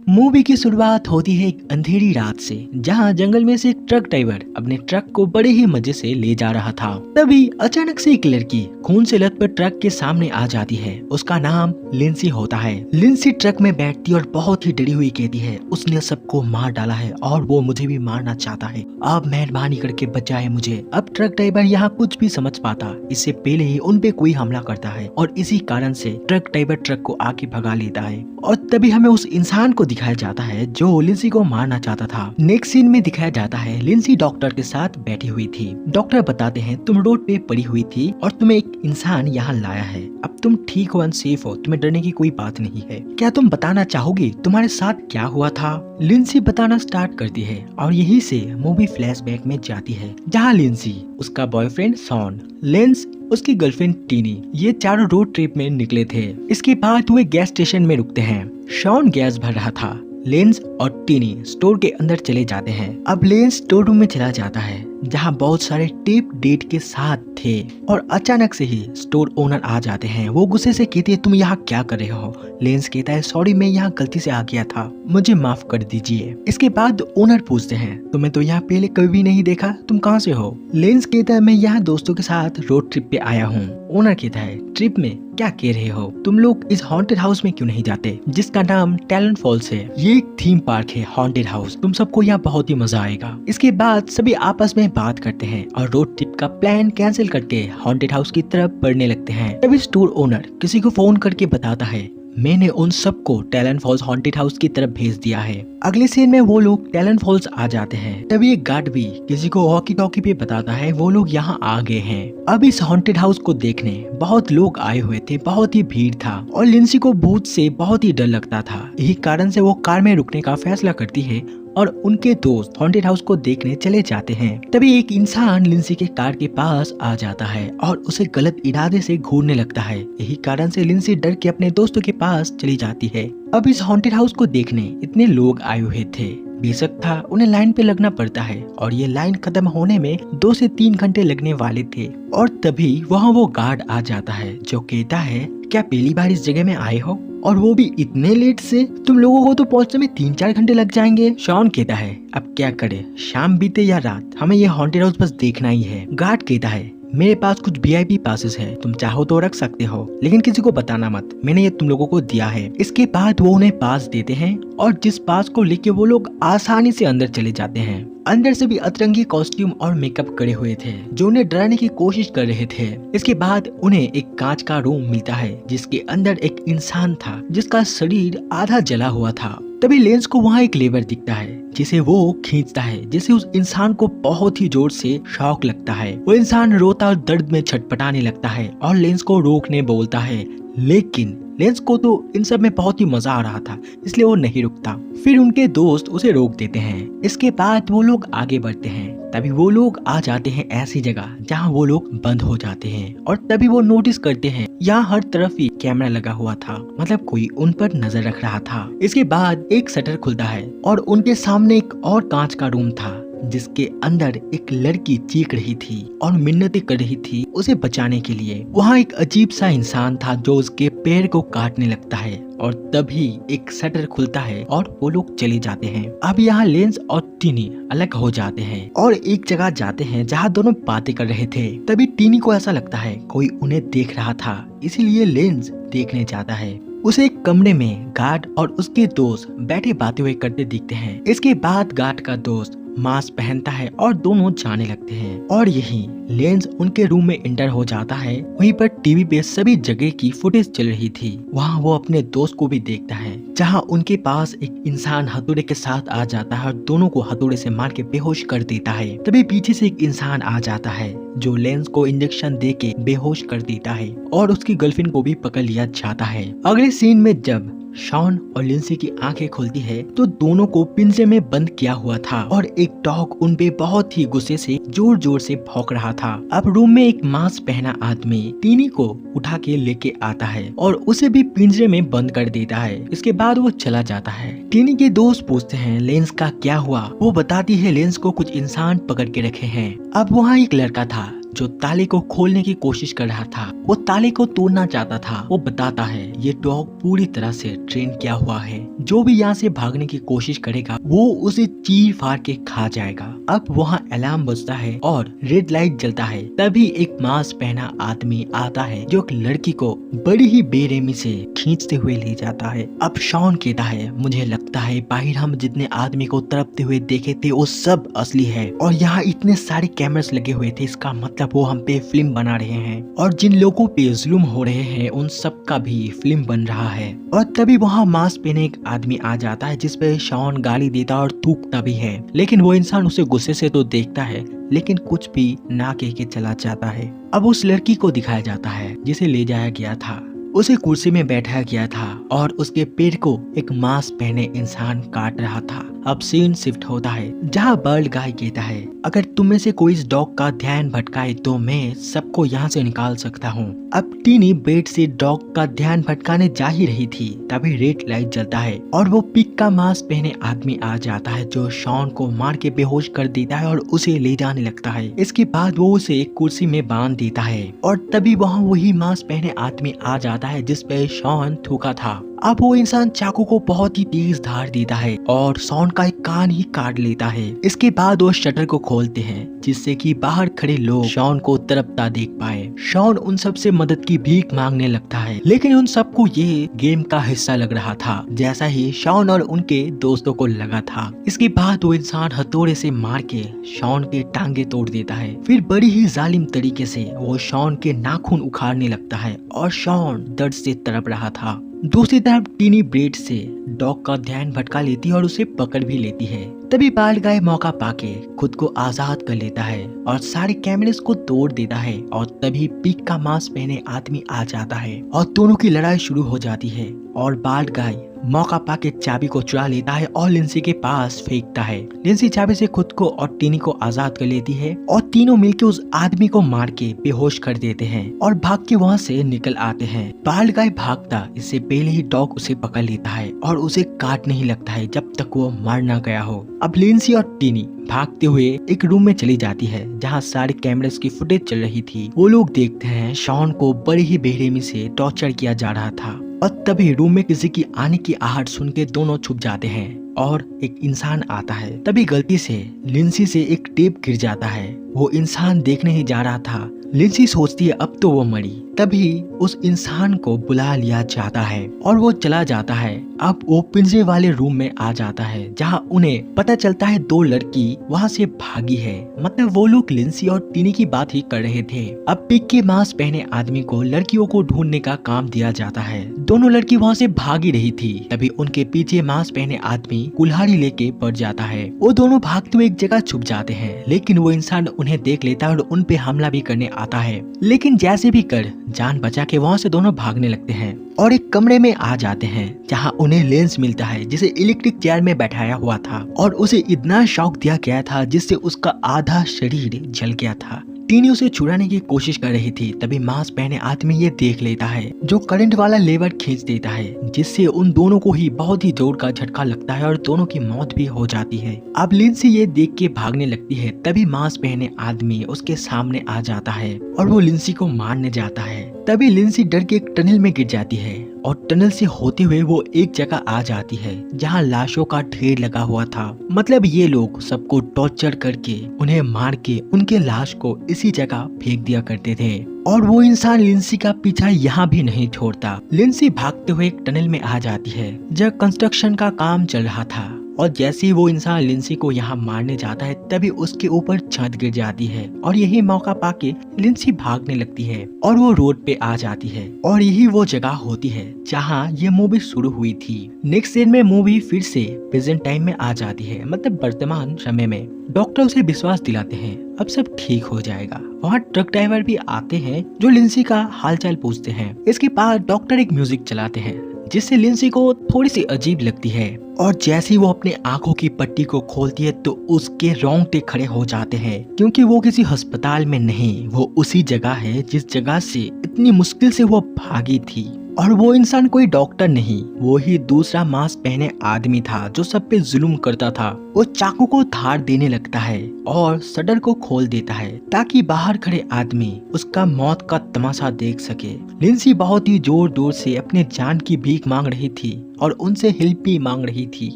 Movie की शुरुआत होती है एक अंधेरी रात से, जहां जंगल में से एक ट्रक ड्राइवर अपने ट्रक को बड़े ही मजे से ले जा रहा था। तभी अचानक से एक लड़की खून से लथपथ ट्रक के सामने आ जाती है। उसका नाम लिंसी होता है। लिंसी ट्रक में बैठती और बहुत ही डरी हुई कहती है, उसने सबको मार डाला है और वो मुझे भी मारना चाहता है। आप मेहरबानी करके बचाए मुझे। अब ट्रक ड्राइवर यहाँ कुछ भी समझ पाता, इससे पहले ही उन पे कोई हमला करता है और इसी कारण से ट्रक ड्राइवर ट्रक को आके भगा लेता है। और तभी हमें उस इंसान को दिखाया जाता है जो लिंसी को मारना चाहता था। नेक्स्ट सीन में दिखाया जाता है लिंसी डॉक्टर के साथ बैठी हुई थी। डॉक्टर बताते हैं, तुम रोड पे पड़ी हुई थी और तुम्हें एक इंसान यहाँ लाया है। अब तुम ठीक हो, अनसेफ हो, तुम्हें डरने की कोई बात नहीं है। क्या तुम बताना चाहोगी तुम्हारे साथ क्या हुआ था? लिंसी बताना स्टार्ट करती है और यहीं से मूवी फ्लैशबैक में जाती है, जहाँ लिंसी, उसका बॉयफ्रेंड शॉन, लेंस, उसकी गर्लफ्रेंड टीनी, ये चारों रोड ट्रिप में निकले थे। इसके बाद वे गैस स्टेशन में रुकते हैं। शॉन गैस भर रहा था। लेंस और टीनी स्टोर के अंदर चले जाते हैं। अब लेंस स्टोर रूम में चला जाता है, जहां बहुत सारे टेप डेट के साथ थे और अचानक से ही स्टोर ओनर आ जाते हैं। वो गुस्से से कहते हैं, तुम यहाँ क्या कर रहे हो? लेंस कहता है, सॉरी, मैं यहाँ गलती से आ गया था, मुझे माफ कर दीजिए। इसके बाद ओनर पूछते हैं, तुम्हें तो यहाँ पहले कभी भी नहीं देखा, तुम कहाँ से हो? लेंस कहता है, मैं यहाँ दोस्तों के साथ रोड ट्रिप पे आया हूँ। ओनर कहता है, ट्रिप में क्या कह रहे हो? तुम लोग इस हॉन्टेड हाउस में क्यों नहीं जाते, जिसका नाम टैलेंट फॉल्स है? ये एक थीम पार्क है, हॉन्टेड हाउस, तुम सबको यहाँ बहुत ही मजा आएगा। इसके बाद सभी आपस में बात करते हैं और रोड ट्रिप का प्लान कैंसिल करके हॉन्टेड हाउस की तरफ बढ़ने लगते हैं। तभी स्टोर ओनर किसी को फोन करके बताता है, मैंने उन सबको टैलेंट फॉल्स हॉन्टेड हाउस की तरफ भेज दिया है। अगले सीन में वो लोग टैलेंट फॉल्स आ जाते हैं। तभी एक गार्ड भी किसी को वॉकी टॉकी पे बताता है वो लोग यहाँ आ गए हैं। अब इस हॉन्टेड हाउस को देखने बहुत लोग आए हुए थे, बहुत ही भीड़ था और लिंसी को भूत से बहुत ही डर लगता था। यही कारण से वो कार में रुकने का फैसला करती है और उनके दोस्त हॉन्टेड हाउस को देखने चले जाते हैं। तभी एक इंसान लिंसी के कार के पास आ जाता है और उसे गलत इरादे से घूरने लगता है। यही कारण से लिंसी डर के अपने दोस्तों के पास चली जाती है। अब इस हॉन्टेड हाउस को देखने इतने लोग आए हुए थे, बेशक था उन्हें लाइन पे लगना पड़ता है और ये लाइन खत्म होने में 2 से 3 घंटे लगने वाले थे। और तभी वहाँ वो गार्ड आ जाता है जो कहता है, क्या पहली बार इस जगह में आए हो और वो भी इतने लेट से? तुम लोगों को तो पहुंचने में 3-4 घंटे लग जाएंगे। शॉन कहता है, अब क्या करे, शाम बीते या रात, हमें ये हॉन्टेड हाउस बस देखना ही है। गार्ड कहता है, मेरे पास कुछ VIP पासेस है, तुम चाहो तो रख सकते हो, लेकिन किसी को बताना मत, मैंने ये तुम लोगों को दिया है। इसके बाद वो उन्हें पास देते हैं और जिस पास को लेके वो लोग आसानी से अंदर चले जाते हैं। अंदर से भी अतरंगी कॉस्ट्यूम और मेकअप करे हुए थे जो उन्हें डराने की कोशिश कर रहे थे। इसके बाद उन्हें एक कांच का रूम मिलता है जिसके अंदर एक इंसान था जिसका शरीर आधा जला हुआ था। तभी लेंस को वहाँ एक लेवर दिखता है जिसे वो खींचता है, जिसे उस इंसान को बहुत ही जोर से शॉक लगता है। वो इंसान रोता और दर्द में छटपटाने लगता है और लेंस को रोकने बोलता है, लेकिन लेंस को तो इन सब में बहुत ही मजा आ रहा था, इसलिए वो नहीं रुकता। फिर उनके दोस्त उसे रोक देते हैं। इसके बाद वो लोग आगे बढ़ते हैं। तभी वो लोग आ जाते हैं ऐसी जगह जहां वो लोग बंद हो जाते हैं और तभी वो नोटिस करते हैं यहाँ हर तरफ ही कैमरा लगा हुआ था, मतलब कोई उन पर नजर रख रहा था। इसके बाद एक शटर खुलता है और उनके सामने एक और कांच का रूम था जिसके अंदर एक लड़की चीख रही थी और मिन्नतें कर रही थी उसे बचाने के लिए। वहाँ एक अजीब सा इंसान था जो उसके पैर को काटने लगता है और तभी एक शटर खुलता है और वो लोग चले जाते हैं। अब यहाँ लेंस और टीनी अलग हो जाते हैं और एक जगह जाते हैं जहाँ दोनों बातें कर रहे थे। तभी टीनी को ऐसा लगता है कोई उन्हें देख रहा था, इसीलिए लेंस देखने जाता है। उसे एक कमरे में गार्ड और उसके दोस्त बैठे बातें हुए करते दिखते हैं। इसके बाद गार्ड का दोस्त मास्क पहनता है और दोनों जाने लगते हैं और यही लेंस उनके रूम में एंटर हो जाता है। वहीं पर टीवी पे सभी जगह की फुटेज चल रही थी। वहाँ वो अपने दोस्त को भी देखता है जहाँ उनके पास एक इंसान हथौड़े के साथ आ जाता है और दोनों को हथौड़े से मार के बेहोश कर देता है। तभी पीछे से एक इंसान आ जाता है जो लेंस को इंजेक्शन दे के बेहोश कर देता है और उसकी गर्लफ्रेंड को भी पकड़ लिया जाता है। अगले सीन में जब शॉन और लिंसी की आंखें खुलती है तो दोनों को पिंजरे में बंद किया हुआ था और एक डॉग उन पे बहुत ही गुस्से से जोर जोर से भौंक रहा था। अब रूम में एक मास्क पहना आदमी टीनी को उठा के लेके आता है और उसे भी पिंजरे में बंद कर देता है। इसके बाद वो चला जाता है। टीनी के दोस्त पूछते हैं लेंस का क्या हुआ। वो बताती है लेंस को कुछ इंसान पकड़ के रखे हैं। अब वहाँ एक लड़का था जो ताले को खोलने की कोशिश कर रहा था, वो ताले को तोड़ना चाहता था। वो बताता है ये डॉग पूरी तरह से ट्रेन किया हुआ है, जो भी यहाँ से भागने की कोशिश करेगा वो उसे चीर फाड़ के खा जाएगा। अब वहाँ अलार्म बजता है और रेड लाइट जलता है। तभी एक मास्क पहना आदमी आता है जो एक लड़की को बड़ी ही बेरहमी से खींचते हुए ले जाता है। अब शॉन कहता है मुझे लगता है बाहर हम जितने आदमी को तड़पते हुए देखे थे वो सब असली है, और यहाँ इतने सारे कैमरास लगे हुए थे, इसका मतलब वो हम पे फिल्म बना रहे हैं, और जिन लोगों पे जुल्म हो रहे हैं उन सब का भी फिल्म बन रहा है। और तभी वहाँ मास्क पहने एक आदमी आ जाता है जिस पे शॉन गाली देता और थूकता भी है, लेकिन वो इंसान उसे गुस्से से तो देखता है लेकिन कुछ भी ना कह के चला जाता है। अब उस लड़की को दिखाया जाता है जिसे ले जाया गया था। उसे कुर्सी में बैठाया गया था और उसके पेट को एक मास्क पहने इंसान काट रहा था। अब सीन शिफ्ट होता है जहाँ बर्ड गाय कहता है अगर तुम में से कोई इस डॉग का ध्यान भटकाए तो मैं सबको यहाँ से निकाल सकता हूँ। अब टीनी बेड से डॉग का ध्यान भटकाने जा ही रही थी, तभी रेड लाइट जलता है और वो पिग का मास्क पहने आदमी आ जाता है जो शॉन को मार के बेहोश कर देता है और उसे ले जाने लगता है। इसके बाद वो उसे एक कुर्सी में बांध देता है और तभी वहाँ वही मास्क पहने आदमी आ जाता है जिस पे शॉन थूका था। अब वो इंसान चाकू को बहुत ही तेज धार देता है और शॉन का एक कान ही काट लेता है। इसके बाद वो शटर को खोलते हैं जिससे कि बाहर खड़े लोग शॉन को तड़पता देख पाए। शॉन उन सब से मदद की भीख मांगने लगता है, लेकिन उन सबको ये गेम का हिस्सा लग रहा था, जैसा ही शॉन और उनके दोस्तों को लगा था। इसके बाद वो इंसान हथौड़े से मार के शॉन के टांगे तोड़ देता है। फिर बड़ी ही जालिम तरीके से वो शॉन के नाखून उखाड़ने लगता है और शॉन दर्द से तड़प रहा था। दूसरी तरफ टीनी ब्रेड से डॉग का ध्यान भटका लेती है और उसे पकड़ भी लेती है। तभी बाल गाय मौका पाके खुद को आजाद कर लेता है और सारे कैमरेस को तोड़ देता है और तभी पिग का मास्क पहने आदमी आ जाता है और दोनों की लड़ाई शुरू हो जाती है और बाल गाय मौका पाके चाबी को चुरा लेता है और लिंसी के पास फेंकता है। लिंसी चाबी से खुद को और टीनी को आजाद कर लेती है और तीनों मिलकर उस आदमी को मार के बेहोश कर देते हैं और भाग के वहाँ से निकल आते हैं। बाल गाय भागता इससे पहले ही डॉग उसे पकड़ लेता है और उसे काटने ही लगता है जब तक वो मर ना गया हो। अब लिंसी और टीनी भागते हुए एक रूम में चली जाती है जहाँ सारे कैमरेस की फुटेज चल रही थी। वो लोग देखते हैं शॉन को बड़ी ही बेरहमी से टॉर्चर किया जा रहा था और तभी रूम में किसी की आने की आहट सुन के दोनों छुप जाते हैं और एक इंसान आता है। तभी गलती से लिंसी से एक टेप गिर जाता है। वो इंसान देखने ही जा रहा था। लिंसी सोचती है अब तो वो मरी। तभी उस इंसान को बुला लिया जाता है और वो चला जाता है। अब वो पिंजरे वाले रूम में आ जाता है जहाँ उन्हें पता चलता है दो लड़की वहाँ से भागी है। मतलब वो लोग लिंसी और टीनी की बात ही कर रहे थे। अब पिग के मास्क पहने आदमी को लड़कियों को ढूंढने का काम दिया जाता है। दोनों लड़की वहाँ से भागी रही थी। तभी उनके पीछे मास्क पहने आदमी कुल्हाड़ी लेके पड़ जाता है। वो दोनों भागते हुए एक जगह छुप जाते हैं, लेकिन वो इंसान उन्हें देख लेता है और उन पे हमला भी करने आता है। लेकिन जैसे भी कर जान बचा के वहाँ से दोनों भागने लगते हैं और एक कमरे में आ जाते हैं जहाँ उन्हें लेंस मिलता है जिसे इलेक्ट्रिक चेयर में बैठाया हुआ था और उसे इतना शॉक दिया गया था जिससे उसका आधा शरीर जल गया था। टीनी उसे छुड़ाने की कोशिश कर रही थी। तभी मास्क पहने आदमी ये देख लेता है जो करंट वाला लेवर खींच देता है जिससे उन दोनों को ही बहुत ही जोर का झटका लगता है और दोनों की मौत भी हो जाती है। अब लिंसी ये देख के भागने लगती है। तभी मास्क पहने आदमी उसके सामने आ जाता है और वो लिंसी को मारने जाता है। तभी लिंसी डर के एक टनल में गिर जाती है और टनल से होते हुए वो एक जगह आ जाती है जहाँ लाशों का ढेर लगा हुआ था। मतलब ये लोग सबको टॉर्चर करके उन्हें मार के उनके लाश को इसी जगह फेंक दिया करते थे। और वो इंसान लिंसी का पीछा यहाँ भी नहीं छोड़ता। लिंसी भागते हुए एक टनल में आ जाती है जहाँ कंस्ट्रक्शन का काम चल रहा था और जैसे ही वो इंसान लिंसी को यहाँ मारने जाता है तभी उसके ऊपर छत गिर जाती है और यही मौका पाके लिंसी भागने लगती है और वो रोड पे आ जाती है और यही वो जगह होती है जहाँ ये मूवी शुरू हुई थी। नेक्स्ट सीन में मूवी फिर से प्रेजेंट टाइम में आ जाती है, मतलब वर्तमान समय में। डॉक्टर उसे विश्वास दिलाते हैं अब सब ठीक हो जाएगा। वहाँ ट्रक ड्राइवर भी आते हैं जो लिंसी का हालचाल पूछते हैं। इसके बाद डॉक्टर एक म्यूजिक चलाते हैं जिससे लिंसी को थोड़ी सी अजीब लगती है और जैसे ही वो अपने आंखों की पट्टी को खोलती है तो उसके रोंगटे खड़े हो जाते हैं क्योंकि वो किसी अस्पताल में नहीं, वो उसी जगह है जिस जगह से इतनी मुश्किल से वो भागी थी। और वो इंसान कोई डॉक्टर नहीं, वो ही दूसरा मास्क पहने आदमी था जो सब पे जुल्म करता था। वो चाकू को धार देने लगता है और शटर को खोल देता है ताकि बाहर खड़े आदमी उसका मौत का तमाशा देख सके। लिंसी बहुत ही जोर जोर से अपने जान की भीख मांग रही थी और उनसे हेल्प भी मांग रही थी,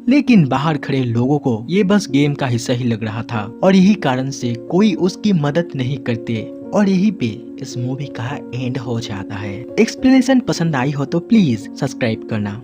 लेकिन बाहर खड़े लोगों को ये बस गेम का हिस्सा ही लग रहा था और यही कारण से कोई उसकी मदद नहीं करते। और यही पे इस मूवी का एंड हो जाता है। एक्सप्लेनेशन पसंद आई हो तो प्लीज सब्सक्राइब करना।